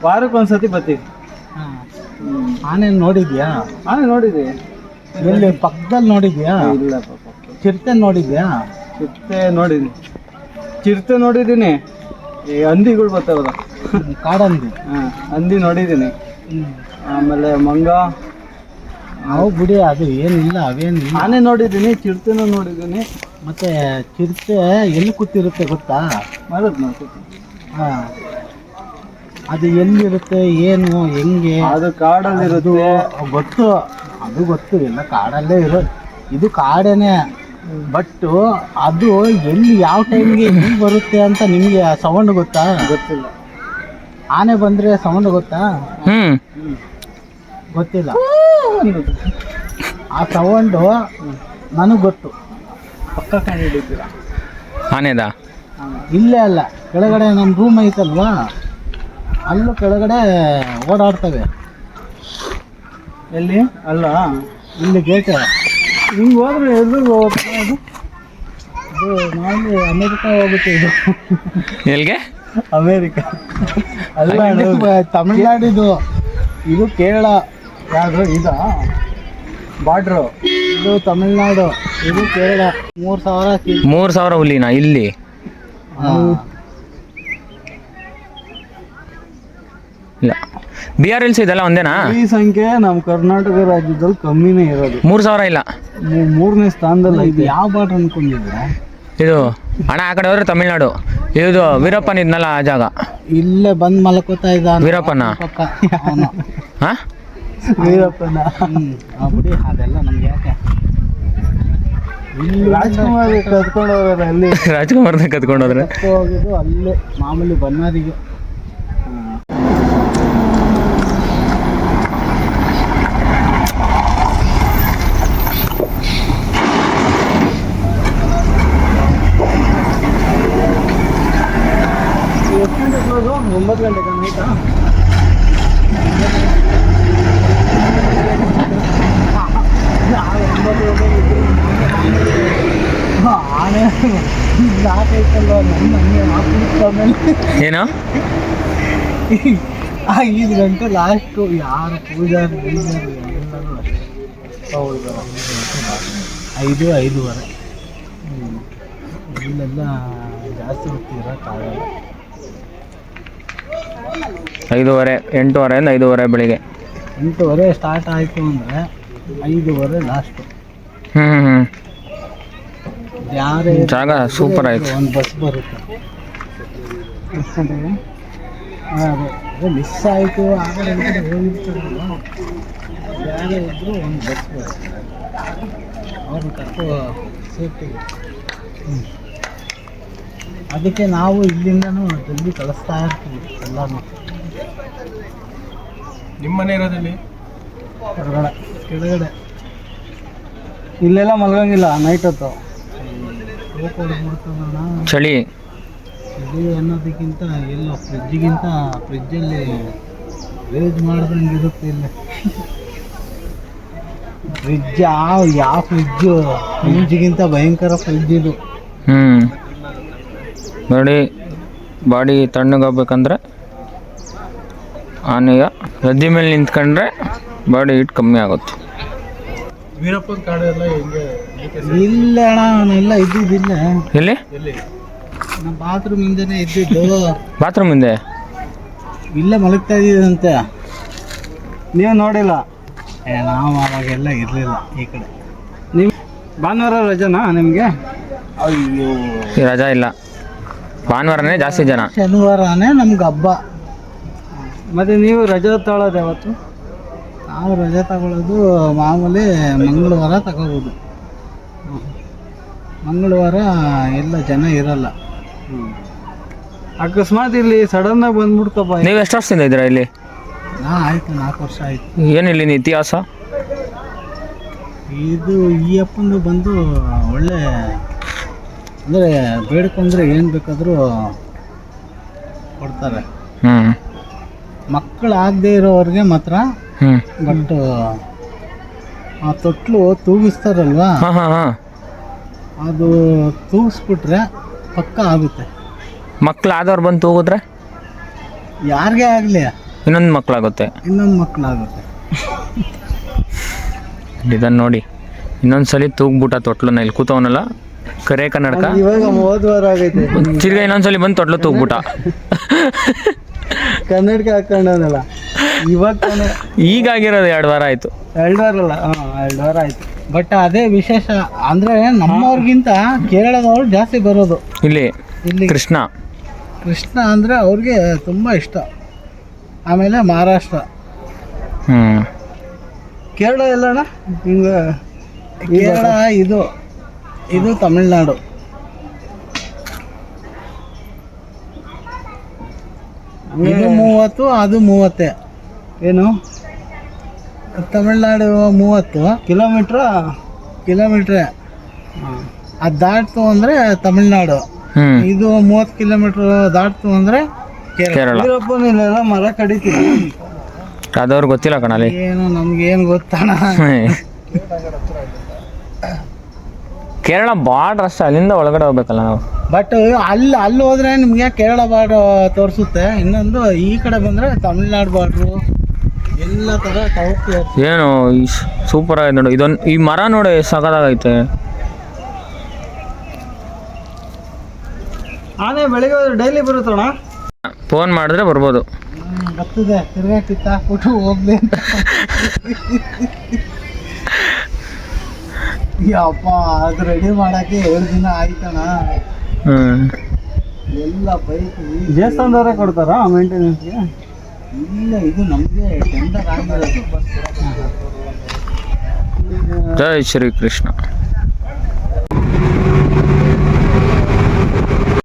ವಾರಕ್ಕೊಂದ್ಸತಿ ಬರ್ತೀವಿ. ಆನೆ ನೋಡಿದ್ಯಾ? ಆನೆ ನೋಡಿದ್ವಿ. ಎಲ್ಲಿ ಪಕ್ಕದಲ್ಲಿ ನೋಡಿದ್ಯಾ? ಇಲ್ಲ ಚಿರತೆ ನೋಡಿದ್ಯಾ? ಚಿರತೆ ನೋಡಿದ್ದೀನಿ. ಈ ಹಂದಿಗಳು ಬರ್ತಾವಲ್ಲ, ಕಾಡಂದಿ. ಹಂದಿ ನೋಡಿದ್ದೀನಿ. ಆಮೇಲೆ ಮಂಗ, ಅವು ಬಿಡಿ, ಅದು ಏನಿಲ್ಲ, ಅವೇನಿಲ್ಲ. ಆನೆ ನೋಡಿದ್ದೀನಿ, ಚಿರತೆನೂ ನೋಡಿದ್ದೀನಿ. ಮತ್ತೆ ಚಿರತೆ ಎಲ್ಲಿ ಕೂತಿರುತ್ತೆ ಗೊತ್ತಾ? ಹಾಂ, ಅದು ಎಲ್ಲಿರುತ್ತೆ, ಏನು, ಹೆಂಗೆ? ಅದು ಕಾಡಲ್ಲಿ ಇರುತ್ತೆ. ಗೊತ್ತು, ಅದು ಗೊತ್ತು, ಎಲ್ಲ ಕಾಡಲ್ಲೇ ಇರೋದು. ಇದು ಕಾಡೇನೆ, ಬಟ್ ಅದು ಎಲ್ಲಿ ಯಾವ ಟೈಮ್ಗೆ ಹೆಂಗೆ ಬರುತ್ತೆ ಅಂತ ನಿಮಗೆ ಸೌಂಡ್ ಗೊತ್ತಾ? ಗೊತ್ತಿಲ್ಲ. ಆನೆ ಬಂದರೆ ಸೌಂಡ್ ಗೊತ್ತಾ? ಗೊತ್ತಿಲ್ಲ. ಆ ಸೌಂಡು ನನಗೆ ಗೊತ್ತು. ಪಕ್ಕ ಕಂಡು ಹಿಡಿತೀರ ಆನೆದಾ? ಇಲ್ಲೇ ಅಲ್ಲ, ಕೆಳಗಡೆ ನಮ್ಮ ರೂಮ್ ಐತಲ್ವಾ, ಅಲ್ಲೂ ಕೆಳಗಡೆ ಓಡಾಡ್ತವೆ. ಎಲ್ಲಿ? ಅಲ್ಲ, ಇಲ್ಲಿ ಗೇಟ್ ಹಿಂಗೆ ಹೋದ್ರೆ ಎಲ್ರಿಗೂ ಹೋಗುತ್ತೆ. ಅದು ಮಾಮೂಲಿ ಅಮೇರಿಕಾ ಹೋಗುತ್ತೆ. ಇದು ಎಲ್ಲಿಗೆ? ಅಮೇರಿಕಾ ಅಲ್ಲ, ತಮಿಳ್ನಾಡಿದು. ಇದು ಕೇರಳ. ಯಾವುದು? ಇದಾ ಬಾರ್ಡ್ರು? ಇದು ತಮಿಳ್ನಾಡು, ಇದು ಕೇರಳ. 3,000 3,000 ಹುಲಿನಾ ಇಲ್ಲಿ? ಇಲ್ಲ, BRLC ಇದೆಲ್ಲ ಒಂದೇನಾ? ಈ ಸಂಖ್ಯೆ ನಮ್ಮ ಕರ್ನಾಟಕ ರಾಜ್ಯದಲ್ಲಿ ಕಮ್ಮಿನೇ ಇರೋದು. 3,000 ಇಲ್ಲ, 3ನೇ ಸ್ಥಾನದಲ್ಲಿ ಐತೆ. ಯಾವ ಬಾರ್ಡ್ರ್ ಅನ್ಕೊಂಡಿದ್ರೆ? ಇದು ಅಣ್ಣ ಆ ಕಡೆ ಹೋದ್ರೆ ತಮಿಳ್ನಾಡು. ಇದು ವೀರಪ್ಪನ ಇದ್ನಲ್ಲ ಆ ಜಾಗ. ಇಲ್ಲೇ ಬಂದು ಮಲ್ಕೋತಾ ಇದ್ದ ವೀರಪ್ಪನ? ಹಾಂ, ವೀರಪ್ಪನ. ಬಿಡಿ, ಅದೆಲ್ಲ ನಮ್ಗೆ ಯಾಕೆ? ಇಲ್ಲಿ ರಾಜ್ಕುಮಾರ್ ಕತ್ಕೊಂಡು ಹೋಗೋದು. ಅಲ್ಲಿ ರಾಜ್ಕುಮಾರ್ನ ಕತ್ಕೊಂಡು ಹೋದ್ರೆ ಹೋಗಿದ್ದು ಅಲ್ಲೇ ಮಾಮೂಲಿ ಬನ್ನಾರಿಗೆ. ಎಷ್ಟು ಗಂಟೆ ಕ್ಲೋಸು? 9 ಗಂಟೆಗೆ ನೈಟಾ? ಆನೆ ಸಾಕೈತಲ್ವ ನನ್ನ ಹಂಗೆ ಹಾಕ್ಬಿಟ್ಟು ಏನು 5 ಗಂಟೆ ಲಾಸ್ಟು. ಯಾರು ಪೂಜಾರಿ ಬೀಜಾರಿ ಎಲ್ಲರೂ ಅಷ್ಟೇ. 5-5:30. ಇಲ್ಲೆಲ್ಲ ಜಾಸ್ತಿ ಹೊತ್ತಿರೋಕ್ಕಾಗಲ್ಲ. 5:30, 8:30 5:30 ಬೆಳಿಗ್ಗೆ. 8:30 ಸ್ಟಾರ್ಟ್ ಆಯಿತು ಅಂದರೆ 5:30 ಲಾಸ್ಟು. ಯಾರೇ ಜಾಗ ಸೂಪರ್ ಆಯ್ತು. ಒಂದು ಬಸ್ ಬರುತ್ತೆ. ಎಷ್ಟು ಗಂಟೆಗೆ? ಅದೇ ಮಿಸ್ ಆಯಿತು, ಆ ಕಡೆ ಈ ಕಡೆ ಹೋಗಿರ್ತಾರಲ್ವ, ಯಾರೇ ಇದ್ದರೂ ಒಂದು ಬಸ್ ಬರುತ್ತೆ. ಅವ್ರನ್ನ ಕರ್ಕೊ ಸೇಫ್ಟಿಗೆ. ಅದಕ್ಕೆ ನಾವು ಇಲ್ಲಿಂದನೂ ಜಲ್ದಿ ಕಳಿಸ್ತಾ ಇರ್ತೀವಿ ಎಲ್ಲನೂ. ನಿಮ್ಮ ಮನೆ ಇರೋದಲ್ಲಿ ಕೆಳಗಡೆ ಇಲ್ಲೆಲ್ಲ ಮಲ್ಗಂಗಿಲ್ಲ ನೈಟ್ ಹೊತ್ತು. ಹೊಡ್ಬಿಡ್ತದಣ್ಣ. ಚಳಿ ಚಳಿ ಅನ್ನೋದಕ್ಕಿಂತ ಎಲ್ಲ ಫ್ರಿಜ್ಜಲ್ಲಿ ವೇಜ್ ಮಾಡ್ದಂಗೆ ಇರುತ್ತೆ ಇಲ್ಲಿ. ಫ್ರಿಜ್ ಯಾವ ಫ್ರಿಜ್ಜಿಗಿಂತ ಭಯಂಕರ ಫ್ರಿಜ್ ಇದು. ನೋಡಿ, ಬಾಡಿ ತಣ್ಣಗಾಗಬೇಕಂದ್ರೆ ಆನೆಯ ರಜ್ಜಿ ಮೇಲೆ ನಿಂತ್ಕೊಂಡ್ರೆ ಬಾಡಿ ಹೀಟ್ ಕಮ್ಮಿ ಆಗುತ್ತೆ. ವೀರಪ್ಪನ ಕಾಡು ಎಲ್ಲ ಹೆಂಗೆ? ಇಲ್ಲ ಅಣ್ಣ, ಅವನೆಲ್ಲ ಇದ್ದಿದ್ದಿಲ್ಲ. ಎಲ್ಲಿ? ನಮ್ಮ ಬಾತ್ರೂಮ್ ಹಿಂದೆನೇ ಇದ್ದಿದ್ದು. ಬಾತ್ರೂಮ್ ಹಿಂದೆ ಇಲ್ಲೇ ಮಲಗ್ತಾ ಇದ್ದಿದ್ದಂತೆ. ನೀವು ನೋಡಿಲ್ಲ? ನಾವು ಅವಾಗೆಲ್ಲ ಇರಲಿಲ್ಲ ಈ ಕಡೆ. ನೀವು ಭಾನುವಾರ ರಜನಾ ನಿಮಗೆ? ಅಯ್ಯೋ, ಈ ರಜಾ ಇಲ್ಲ, ಭಾನುವಾರನೇ ಜಾಸ್ತಿ ಜನ. ಶನಿವಾರನೇ ನಮ್ಗೆ ಹಬ್ಬ. ಮತ್ತು ನೀವು ರಜೆ ತಗೊಳ್ಳೋದು ಯಾವತ್ತು? ನಾವು ರಜೆ ತಗೊಳ್ಳೋದು ಮಾಮೂಲಿ ಮಂಗಳವಾರ ತಗೋಬೋದು. ಮಂಗಳವಾರ ಎಲ್ಲ ಜನ ಇರಲ್ಲ. ಅಕಸ್ಮಾತ್ ಇಲ್ಲಿ ಸಡನ್ನಾಗಿ ಬಂದ್ಬಿಡ್ತಪ್ಪ. ನೀವು ಎಷ್ಟು ವರ್ಷದಿಂದ ಇದ್ದೀರಾ ಇಲ್ಲಿ? ಆಯಿತು, 4 ವರ್ಷ ಆಯಿತು. ಏನಿಲ್ಲ ಇತಿಹಾಸ? ಇದು ಈ ಅಪ್ಪಂದು ಬಂದು ಒಳ್ಳೆ, ಅಂದರೆ ಬೇಡ್ಕೊಂಡ್ರೆ ಏನು ಬೇಕಾದರೂ ಕೊಡ್ತಾರೆ. ಮಕ್ಕಳು ಆಗದೆ ಇರೋವ್ರಿಗೆ ಮಾತ್ರ. ಬಟ್ ಆ ತೊಟ್ಲು ತೂಗಿಸ್ತಾರಲ್ವಾ, ಅದು ತೂಗಿಸ್ಬಿಟ್ರೆ ಪಕ್ಕ ಆಗುತ್ತೆ. ಮಕ್ಕಳು ಆದವ್ರು ಬಂದು ತೂಗಿದ್ರೆ ಯಾರಿಗೇ ಆಗಲಿ ಇನ್ನೊಂದು ಮಕ್ಕಳಾಗುತ್ತೆ. ಇನ್ನೊಂದು ಮಕ್ಕಳಾಗುತ್ತೆ. ಇದನ್ನು ನೋಡಿ, ಇನ್ನೊಂದ್ಸಲಿ ತೂಗ್ಬಿಟ್ಟ ತೊಟ್ಲನ್ನ, ಇಲ್ಲಿ ಕೂತವನಲ್ಲ ಕರೆ ಕನ್ನಡಕ, ಇವಾಗ 30 ವಾರ ಆಗೈತೆ. ತಿರ್ಗಾ ಇನ್ನೊಂದ್ಸಲಿ ಬಂದು ತೊಟ್ಲು ತೂಗ್ಬಿಟ್ಟ. ಕನ್ನಡಕ ಹಾಕೊಂಡವನಲ್ಲ ಇವಾಗ ತಾನೇ. ಈಗಾಗಿರೋದು 2 ವಾರ ಆಯ್ತು. 2 ವಾರ ಅಲ್ಲ, 2 ವಾರ ಆಯ್ತು. ಬಟ್ ಅದೇ ವಿಶೇಷ ಅಂದರೆ ನಮ್ಮವ್ರಿಗಿಂತ ಕೇರಳದವ್ರು ಜಾಸ್ತಿ ಬರೋದು ಇಲ್ಲಿ ಕೃಷ್ಣ ಅಂದರೆ ಅವ್ರಿಗೆ ತುಂಬ ಇಷ್ಟ. ಆಮೇಲೆ ಮಹಾರಾಷ್ಟ್ರ, ಕೇರಳ ಎಲ್ಲಣ್ಣ ಹಿಂಗೆ. ಕೇರಳ ಇದು ತಮಿಳ್ನಾಡು. ಇದು 30, ಅದು 30. ಏನು ತಮಿಳ್ನಾಡು 30 ಕಿಲೋಮೀಟ್ರೆ. ಅದು ದಾಟ್ತು ಅಂದರೆ ತಮಿಳ್ನಾಡು. ಇದು 30 ಕಿಲೋಮೀಟ್ರ್ ದಾಟ್ತು ಅಂದರೆ ಕೇರಳ. ವೀರಪ್ಪನ ಇಲ್ಲೆಲ್ಲ ಮರ ಕಡಿತೀವಿ. ಅದವ್ರು ಗೊತ್ತಿಲ್ಲ ಕಣಲ್ಲಿ. ಏನು ನಮ್ಗೇನು ಗೊತ್ತಣ. ಕೇರಳ ಬಾರ್ಡ್ರ್ ಅಷ್ಟೇ, ಅಲ್ಲಿಂದ ಒಳಗಡೆ ಹೋಗ್ಬೇಕಲ್ಲ ನಾವು. ಬಟ್ ಅಲ್ಲಿ ಹೋದ್ರೆ ನಿಮಗೆ ಕೇರಳ ಬಾರ್ಡ್ರ್ ತೋರಿಸುತ್ತೆ. ಇನ್ನೊಂದು ಈ ಕಡೆ ಬಂದರೆ ತಮಿಳ್ನಾಡು ಬಾರ್ಡ್ರು ಎಲ್ಲ ಥರ ತೋರಿಸ್ತೀವಿ. ಏನು ಸೂಪರ್ ಆಗಿದೆ ನೋಡು. ಇದೊಂದು ಈ ಮರ ನೋಡಿ ಸಖತ್ತಾಗೈತೆ. ಆನೆ ಬೆಳಿಗ್ಗೆ ಡೈಲಿ ಬರುತ್ತಣ್ಣ. ಫೋನ್ ಮಾಡಿದ್ರೆ ಬರ್ಬೋದು. ಬರ್ತದೆ, ತಿರ್ಗಾ ಕಿತ್ತಾಕ್ಬಿಟ್ಟು ಹೋಗ್ಲಿ ಅಂತ. ಯಪ್ಪ, ಅದು ರೆಡಿ ಮಾಡೋಕ್ಕೆ 7 ದಿನ ಆಯ್ತಣ್ಣ. ಎಲ್ಲ ಬೈಕ್ ದೇವಸ್ಥಾನದವರೇ ಕೊಡ್ತಾರಾ ಮೇಂಟೆನೆನ್ಸ್ಗೆ? ಇಲ್ಲ, ಇದು ನಮಗೆ ಟೆಂಡರ್ ಆಗಿರೋದು. ಜೈ ಶ್ರೀ ಕೃಷ್ಣ.